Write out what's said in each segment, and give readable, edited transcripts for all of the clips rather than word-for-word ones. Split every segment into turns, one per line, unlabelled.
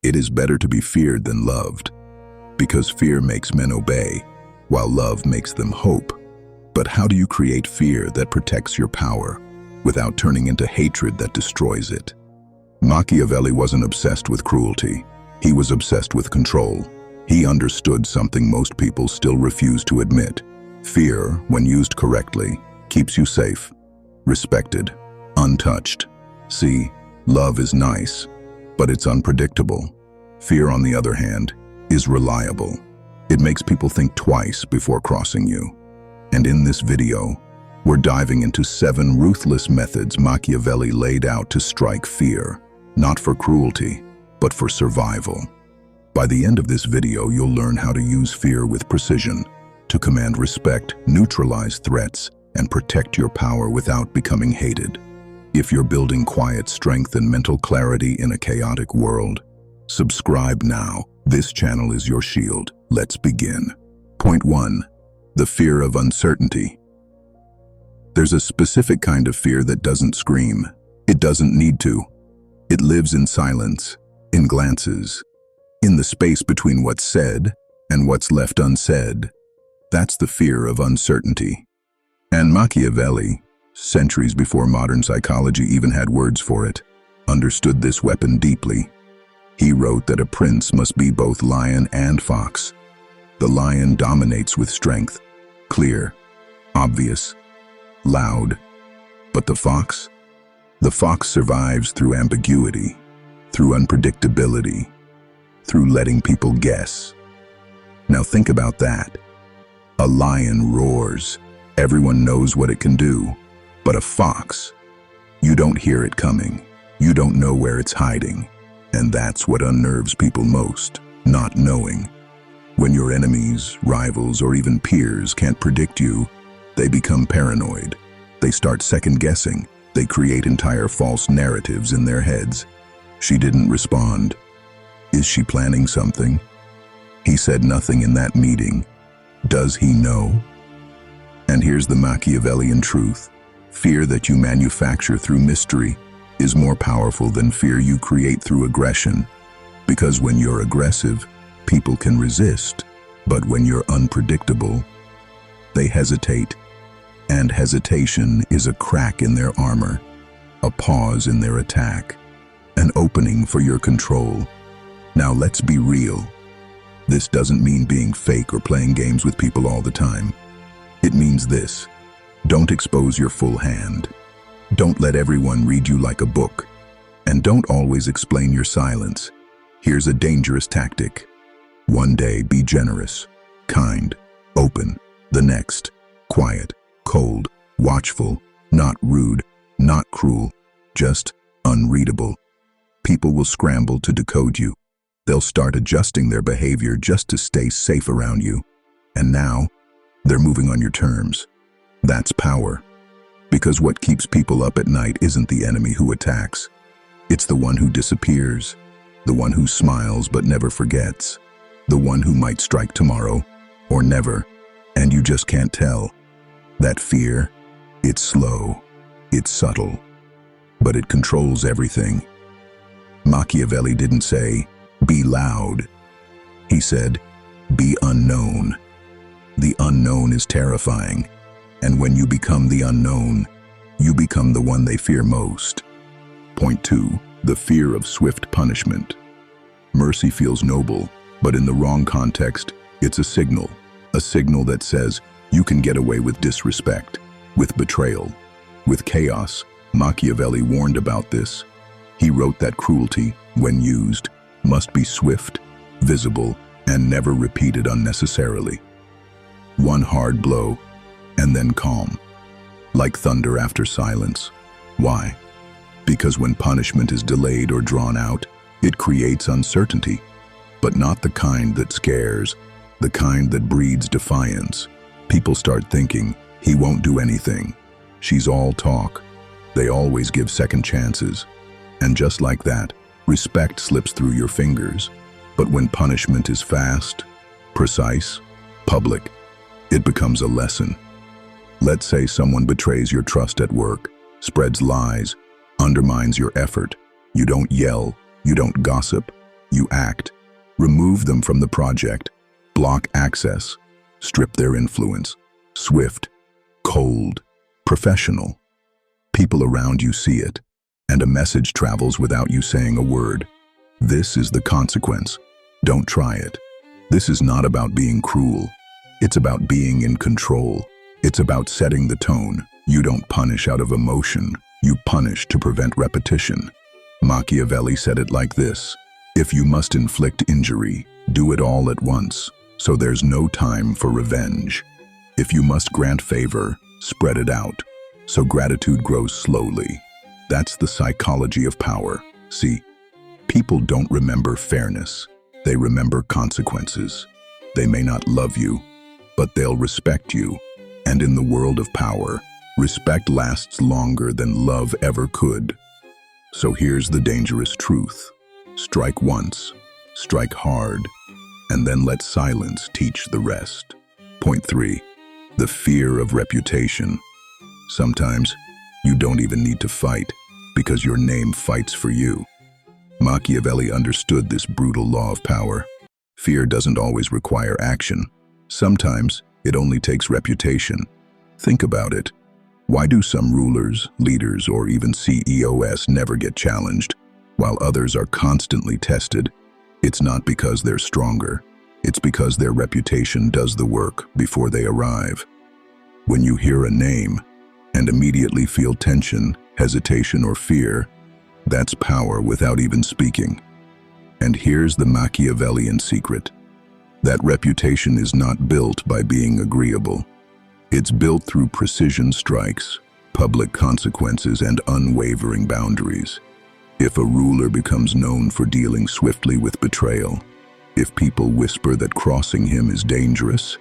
It is better to be feared than loved, because fear makes men obey, while love makes them hope. But how do you create fear that protects your power, without turning into hatred that destroys it? Machiavelli wasn't obsessed with cruelty. He was obsessed with control. He understood something most people still refuse to admit. Fear, when used correctly, keeps you safe, respected, untouched. See, love is nice, but it's unpredictable. Fear, on the other hand, is reliable. It makes people think twice before crossing you. And in this video, we're diving into 7 ruthless methods Machiavelli laid out to strike fear, not for cruelty, but for survival. By the end of this video, you'll learn how to use fear with precision, to command respect, neutralize threats, and protect your power without becoming hated. If you're building quiet strength and mental clarity in a chaotic world, subscribe now. This channel is your shield. Let's begin. Point 1. The fear of uncertainty. There's a specific kind of fear that doesn't scream. It doesn't need to. It lives in silence, in glances, in the space between what's said and what's left unsaid. That's the fear of uncertainty. And Machiavelli, centuries before modern psychology even had words for it, understood this weapon deeply. He wrote that a prince must be both lion and fox. The lion dominates with strength, clear, obvious, loud. But the fox? The fox survives through ambiguity, through unpredictability, through letting people guess. Now think about that. A lion roars. Everyone knows what it can do. But a fox, you don't hear it coming. You don't know where it's hiding. And that's what unnerves people most, not knowing. When your enemies, rivals, or even peers can't predict you, they become paranoid. They start second-guessing. They create entire false narratives in their heads. She didn't respond. Is she planning something? He said nothing in that meeting. Does he know? And here's the Machiavellian truth. Fear that you manufacture through mystery is more powerful than fear you create through aggression. Because when you're aggressive, people can resist. But when you're unpredictable, they hesitate. And hesitation is a crack in their armor, a pause in their attack, an opening for your control. Now let's be real. This doesn't mean being fake or playing games with people all the time. It means this: don't expose your full hand. Don't let everyone read you like a book. And don't always explain your silence. Here's a dangerous tactic. One day, be generous, kind, open. The next, quiet, cold, watchful, not rude, not cruel, just unreadable. People will scramble to decode you. They'll start adjusting their behavior just to stay safe around you. And now, they're moving on your terms. That's power. Because what keeps people up at night isn't the enemy who attacks. It's the one who disappears, the one who smiles but never forgets, the one who might strike tomorrow or never, and you just can't tell. That fear, it's slow, it's subtle, but it controls everything. Machiavelli didn't say, be loud. He said, be unknown. The unknown is terrifying. And when you become the unknown, you become the one they fear most. Point 2, the fear of swift punishment. Mercy feels noble, but in the wrong context, it's a signal that says you can get away with disrespect, with betrayal, with chaos. Machiavelli warned about this. He wrote that cruelty, when used, must be swift, visible, and never repeated unnecessarily. One hard blow, and then calm, like thunder after silence. Why? Because when punishment is delayed or drawn out, it creates uncertainty, but not the kind that scares, the kind that breeds defiance. People start thinking, he won't do anything. She's all talk. They always give second chances. And just like that, respect slips through your fingers. But when punishment is fast, precise, public, it becomes a lesson. Let's say someone betrays your trust at work, spreads lies, undermines your effort. You don't yell, you don't gossip, You act. Remove them from the project. Block access. Strip their influence. Swift. Cold. Professional. People around you see it, and a message travels without you saying a word. This is the consequence. Don't try it. This is not about being cruel. It's about being in control. It's about setting the tone. You don't punish out of emotion. You punish to prevent repetition. Machiavelli said it like this: if you must inflict injury, do it all at once, so there's no time for revenge. If you must grant favor, spread it out, so gratitude grows slowly. That's the psychology of power. See, people don't remember fairness. They remember consequences. They may not love you, but they'll respect you. And in the world of power, respect lasts longer than love ever could. So here's the dangerous truth. Strike once, strike hard, and then let silence teach the rest. Point 3. The fear of reputation. Sometimes you don't even need to fight, because your name fights for you. Machiavelli understood this brutal law of power. Fear doesn't always require action. Sometimes it only takes reputation. Think about it. Why do some rulers, leaders, or even CEOs never get challenged, while others are constantly tested? It's not because they're stronger. It's because their reputation does the work before they arrive. When you hear a name and immediately feel tension, hesitation, or fear, that's power without even speaking. And here's the Machiavellian secret. That reputation is not built by being agreeable. It's built through precision strikes, public consequences, and unwavering boundaries. If a ruler becomes known for dealing swiftly with betrayal, if people whisper that crossing him is dangerous,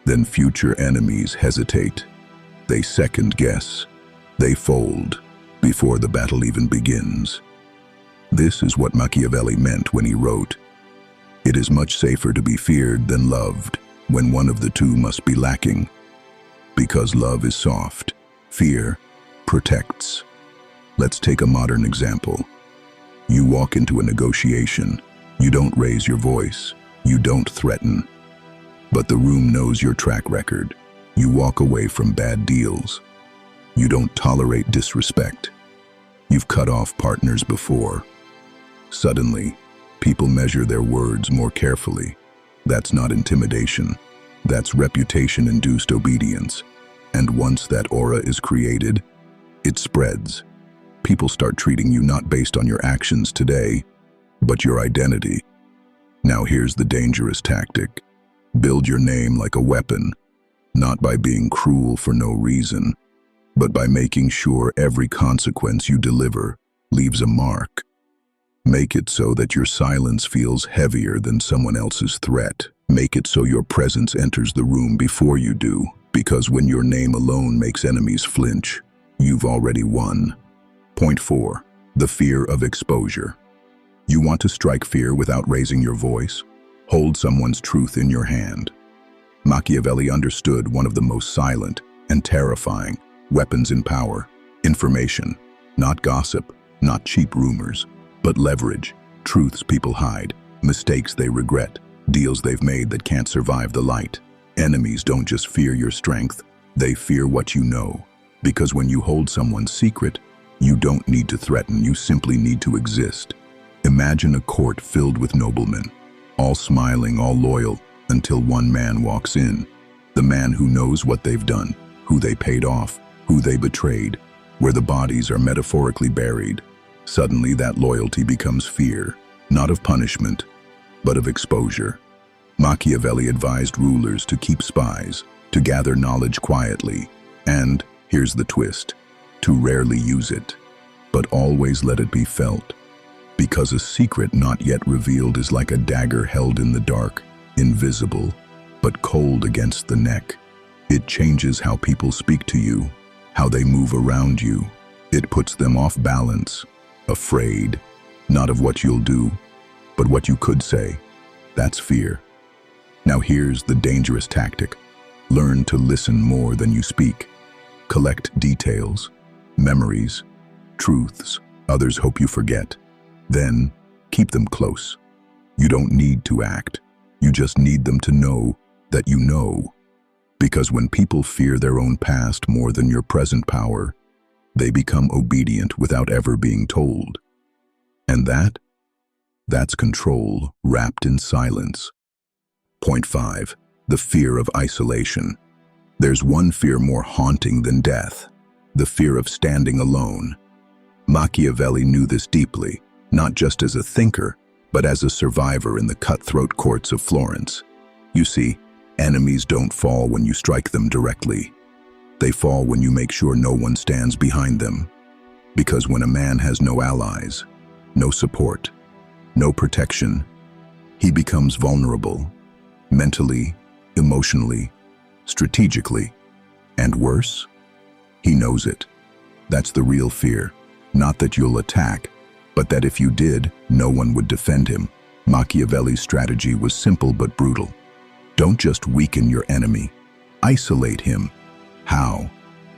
then future enemies hesitate. They second guess. They fold before the battle even begins. This is what Machiavelli meant when he wrote, "It is much safer to be feared than loved, when one of the two must be lacking. Because love is soft, fear protects." Let's take a modern example. You walk into a negotiation. You don't raise your voice. You don't threaten. But the room knows your track record. You walk away from bad deals. You don't tolerate disrespect. You've cut off partners before. Suddenly, people measure their words more carefully. That's not intimidation. That's reputation-induced obedience. And once that aura is created, it spreads. People start treating you not based on your actions today, but your identity. Now here's the dangerous tactic. Build your name like a weapon, not by being cruel for no reason, but by making sure every consequence you deliver leaves a mark. Make it so that your silence feels heavier than someone else's threat. Make it so your presence enters the room before you do, because when your name alone makes enemies flinch, you've already won. Point 4. The fear of exposure. You want to strike fear without raising your voice? Hold someone's truth in your hand. Machiavelli understood one of the most silent and terrifying weapons in power: information. Not gossip, not cheap rumors, but leverage, truths people hide, mistakes they regret, deals they've made that can't survive the light. Enemies don't just fear your strength, they fear what you know. Because when you hold someone's secret, you don't need to threaten, you simply need to exist. Imagine a court filled with noblemen, all smiling, all loyal, until one man walks in. The man who knows what they've done, who they paid off, who they betrayed, where the bodies are metaphorically buried. Suddenly that loyalty becomes fear, not of punishment, but of exposure. Machiavelli advised rulers to keep spies, to gather knowledge quietly, and, here's the twist, to rarely use it, but always let it be felt. Because a secret not yet revealed is like a dagger held in the dark, invisible, but cold against the neck. It changes how people speak to you, how they move around you. It puts them off balance, afraid, not of what you'll do, but what you could say. That's fear. Now here's the dangerous tactic. Learn to listen more than you speak. Collect details, memories, truths others hope you forget. Then keep them close. You don't need to act. You just need them to know that you know. Because when people fear their own past more than your present power, they become obedient without ever being told. And that's control wrapped in silence. Point 5. The fear of isolation. There's one fear more haunting than death: the fear of standing alone. Machiavelli knew this deeply, not just as a thinker, but as a survivor in the cutthroat courts of Florence. You see, enemies don't fall when you strike them directly. They fall when you make sure no one stands behind them. Because when a man has no allies, no support, no protection, he becomes vulnerable, mentally, emotionally, strategically, and worse, he knows it. That's the real fear. Not that you'll attack, but that if you did, no one would defend him. Machiavelli's strategy was simple but brutal. Don't just weaken your enemy, isolate him. How?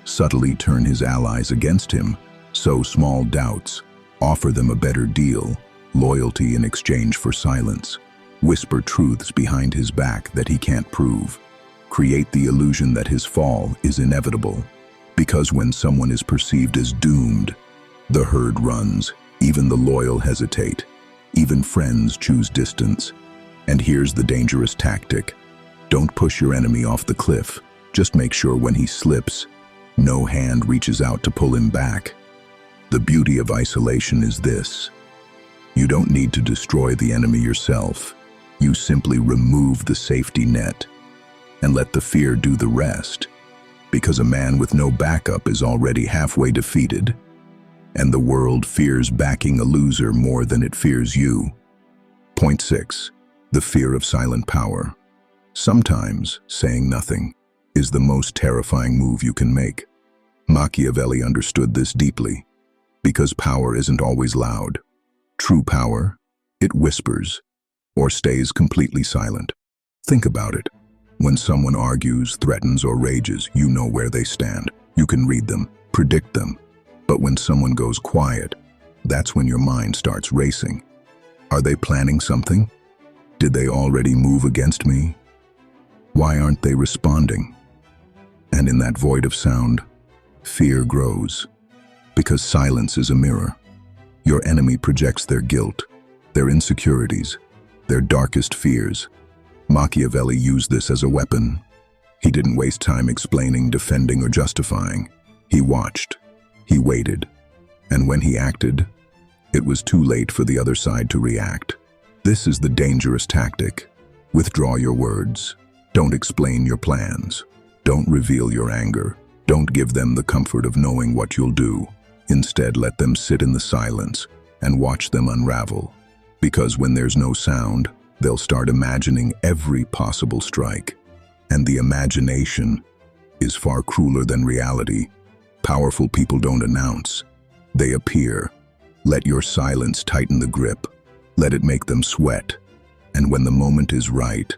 Subtly turn his allies against him, sow small doubts, offer them a better deal, loyalty in exchange for silence. Whisper truths behind his back that he can't prove. Create the illusion that his fall is inevitable. Because when someone is perceived as doomed, the herd runs. Even the loyal hesitate. Even friends choose distance. And here's the dangerous tactic. Don't push your enemy off the cliff. Just make sure when he slips, no hand reaches out to pull him back. The beauty of isolation is this: you don't need to destroy the enemy yourself. You simply remove the safety net and let the fear do the rest. Because a man with no backup is already halfway defeated. And the world fears backing a loser more than it fears you. Point 6. The fear of silent power. Sometimes saying nothing is the most terrifying move you can make. Machiavelli understood this deeply, because power isn't always loud. True power, it whispers, or stays completely silent. Think about it. When someone argues, threatens, or rages, you know where they stand. You can read them, predict them. But when someone goes quiet, that's when your mind starts racing. Are they planning something? Did they already move against me? Why aren't they responding? And in that void of sound, fear grows. Because silence is a mirror. Your enemy projects their guilt, their insecurities, their darkest fears. Machiavelli used this as a weapon. He didn't waste time explaining, defending, or justifying. He watched. He waited, and when he acted, it was too late for the other side to react. This is the dangerous tactic. Withdraw your words. Don't explain your plans. Don't reveal your anger. Don't give them the comfort of knowing what you'll do. Instead, let them sit in the silence and watch them unravel. Because when there's no sound, they'll start imagining every possible strike. And the imagination is far crueler than reality. Powerful people don't announce. They appear. Let your silence tighten the grip. Let it make them sweat. And when the moment is right,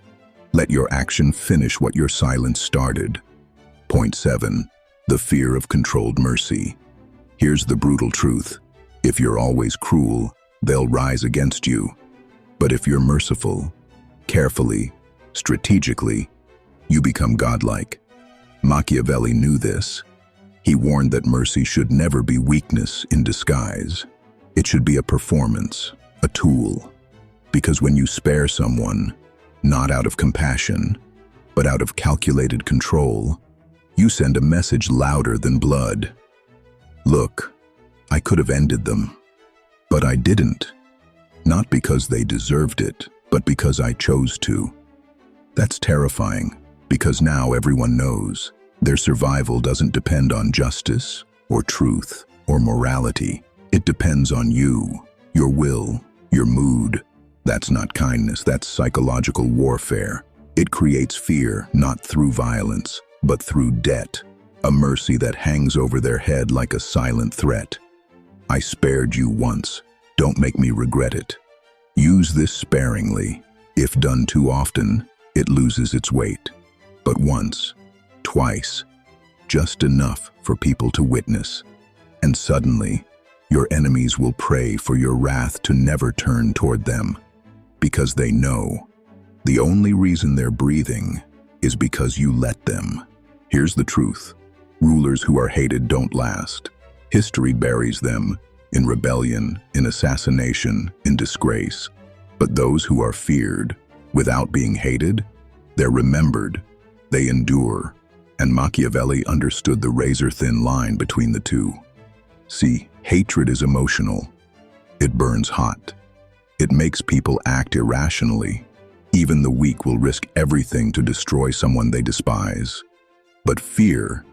let your action finish what your silence started. Point 7. The fear of controlled mercy. Here's the brutal truth. If you're always cruel, they'll rise against you. But if you're merciful, carefully, strategically, you become godlike. Machiavelli knew this. He warned that mercy should never be weakness in disguise. It should be a performance, a tool. Because when you spare someone, not out of compassion, but out of calculated control, you send a message louder than blood. Look, I could have ended them, but I didn't. Not because they deserved it, but because I chose to. That's terrifying, because now everyone knows. Their survival doesn't depend on justice, or truth, or morality. It depends on you, your will, your mood. That's not kindness, that's psychological warfare. It creates fear, not through violence, but through debt. A mercy that hangs over their head like a silent threat. I spared you once. Don't make me regret it. Use this sparingly. If done too often, it loses its weight. But once, twice, just enough for people to witness. And suddenly, your enemies will pray for your wrath to never turn toward them. Because they know the only reason they're breathing is because you let them. Here's the truth. Rulers who are hated don't last. History buries them in rebellion, in assassination, in disgrace. But those who are feared, without being hated, they're remembered, they endure. And Machiavelli understood the razor-thin line between the two. See, hatred is emotional. It burns hot. It makes people act irrationally. Even the weak will risk everything to destroy someone they despise. But fear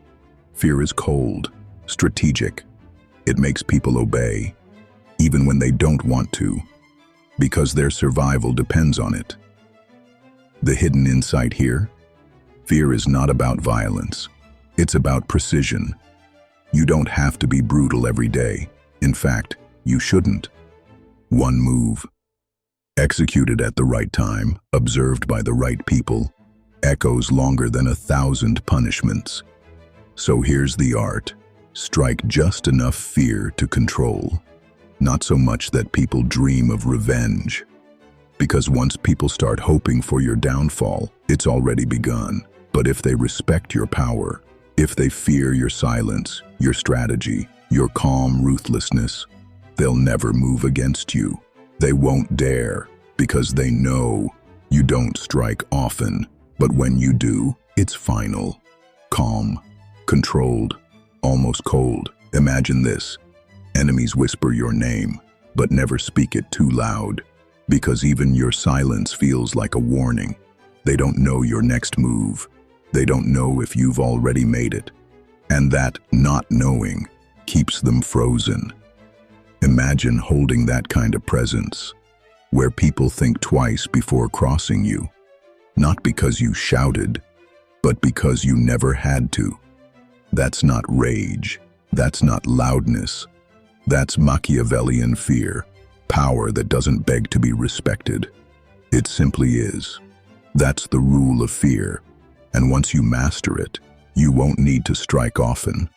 is cold, strategic. It makes people obey, even when they don't want to, because their survival depends on it. The hidden insight here? Fear is not about violence. It's about precision. You don't have to be brutal every day. In fact, you shouldn't. One move, executed at the right time, observed by the right people, echoes longer than 1,000 punishments. So here's the art. Strike just enough fear to control. Not so much that people dream of revenge. Because once people start hoping for your downfall, it's already begun. But if they respect your power, if they fear your silence, your strategy, your calm ruthlessness, they'll never move against you. They won't dare, because they know you don't strike often. But when you do, it's final, calm, controlled, almost cold. Imagine this. Enemies whisper your name, but never speak it too loud, because even your silence feels like a warning. They don't know your next move. They don't know if you've already made it. And that not knowing keeps them frozen. Imagine holding that kind of presence, where people think twice before crossing you, not because you shouted, but because you never had to. That's not rage. That's not loudness. That's Machiavellian fear, power that doesn't beg to be respected. It simply is. That's the rule of fear. And once you master it, you won't need to strike often,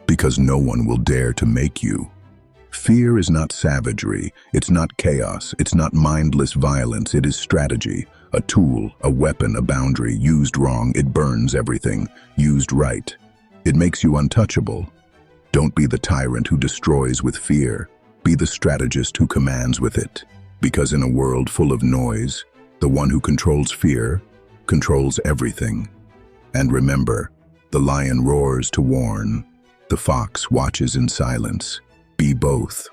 because no one will dare to make you. Fear is not savagery, it's not chaos, it's not mindless violence, it is strategy, a tool, a weapon, a boundary. Used wrong, it burns everything. Used right, it makes you untouchable. Don't be the tyrant who destroys with fear. Be the strategist who commands with it. Because in a world full of noise, the one who controls fear controls everything. And remember, the lion roars to warn, the fox watches in silence. Be both.